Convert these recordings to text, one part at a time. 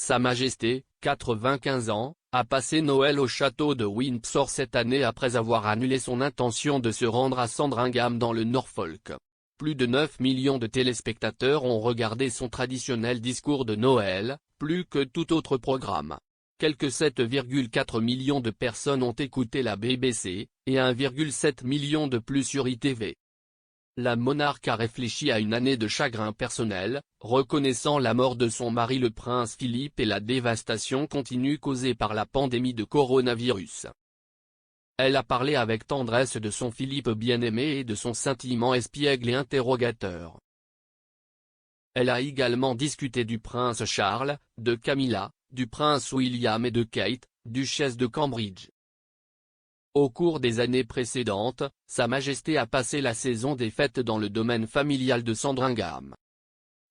Sa Majesté, 95 ans, a passé Noël au château de Windsor cette année après avoir annulé son intention de se rendre à Sandringham dans le Norfolk. Plus de 9 millions de téléspectateurs ont regardé son traditionnel discours de Noël, plus que tout autre programme. Quelques 7,4 millions de personnes ont écouté la BBC, et 1,7 million de plus sur ITV. La monarque a réfléchi à une année de chagrin personnel, reconnaissant la mort de son mari le prince Philippe et la dévastation continue causée par la pandémie de coronavirus. Elle a parlé avec tendresse de son Philippe bien-aimé et de son scintillement espiègle et interrogateur. Elle a également discuté du prince Charles, de Camilla, du prince William et de Kate, duchesse de Cambridge. Au cours des années précédentes, Sa Majesté a passé la saison des fêtes dans le domaine familial de Sandringham.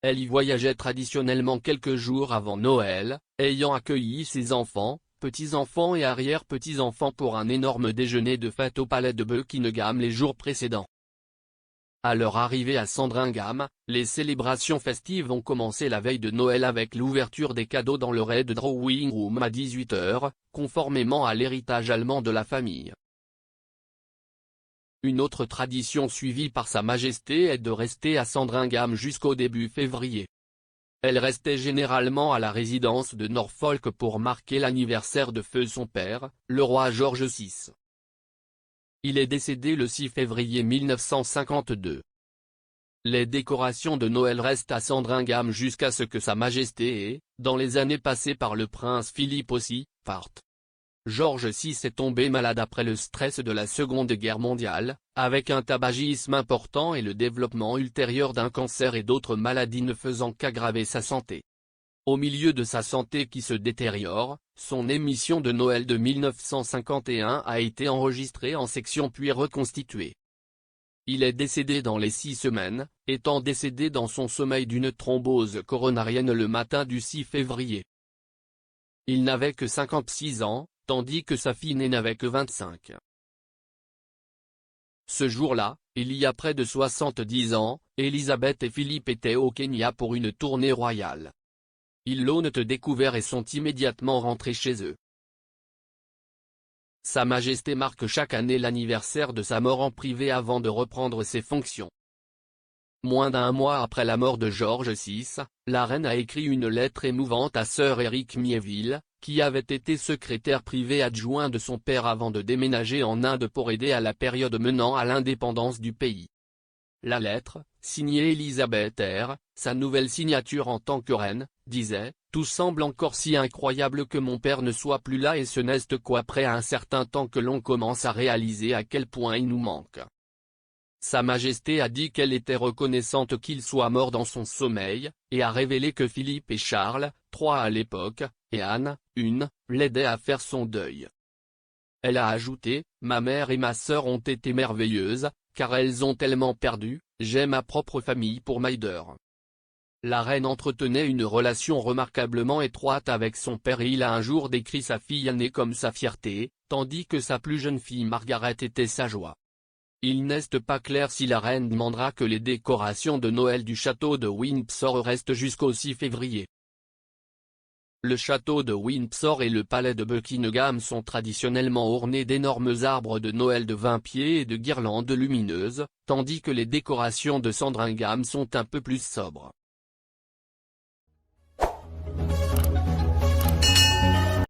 Elle y voyageait traditionnellement quelques jours avant Noël, ayant accueilli ses enfants, petits-enfants et arrière-petits-enfants pour un énorme déjeuner de fête au palais de Buckingham les jours précédents. À leur arrivée à Sandringham, les célébrations festives ont commencé la veille de Noël avec l'ouverture des cadeaux dans le Red Drawing Room à 18 h, conformément à l'héritage allemand de la famille. Une autre tradition suivie par Sa Majesté est de rester à Sandringham jusqu'au début février. Elle restait généralement à la résidence de Norfolk pour marquer l'anniversaire de feu son père, le roi George VI. Il est décédé le 6 février 1952. Les décorations de Noël restent à Sandringham jusqu'à ce que Sa Majesté et, dans les années passées par le prince Philippe aussi, parte. George VI est tombé malade après le stress de la Seconde Guerre mondiale, avec un tabagisme important et le développement ultérieur d'un cancer et d'autres maladies ne faisant qu'aggraver sa santé. Au milieu de sa santé qui se détériore, son émission de Noël de 1951 a été enregistrée en section puis reconstituée. Il est décédé dans les 6 semaines, étant décédé dans son sommeil d'une thrombose coronarienne le matin du 6 février. Il n'avait que 56 ans, tandis que sa fille aînée n'avait que 25. Ce jour-là, il y a près de 70 ans, Elisabeth et Philippe étaient au Kenya pour une tournée royale. Ils l'ont découvert et sont immédiatement rentrés chez eux. Sa Majesté marque chaque année l'anniversaire de sa mort en privé avant de reprendre ses fonctions. Moins d'un mois après la mort de George VI, la reine a écrit une lettre émouvante à Sir Eric Mieville, qui avait été secrétaire privé adjoint de son père avant de déménager en Inde pour aider à la période menant à l'indépendance du pays. La lettre, signée Elisabeth R., sa nouvelle signature en tant que reine, disait « Tout semble encore si incroyable que mon père ne soit plus là et ce n'est qu'après un certain temps que l'on commence à réaliser à quel point il nous manque. » Sa Majesté a dit qu'elle était reconnaissante qu'il soit mort dans son sommeil, et a révélé que Philippe et Charles, 3 à l'époque, et Anne, 1, l'aidaient à faire son deuil. Elle a ajouté « Ma mère et ma sœur ont été merveilleuses, car elles ont tellement perdu, j'ai ma propre famille pour m'aider. » La reine entretenait une relation remarquablement étroite avec son père et il a un jour décrit sa fille aînée comme sa fierté, tandis que sa plus jeune fille Margaret était sa joie. Il n'est pas clair si la reine demandera que les décorations de Noël du château de Windsor restent jusqu'au 6 février. Le château de Windsor et le palais de Buckingham sont traditionnellement ornés d'énormes arbres de Noël de 20 pieds et de guirlandes lumineuses, tandis que les décorations de Sandringham sont un peu plus sobres.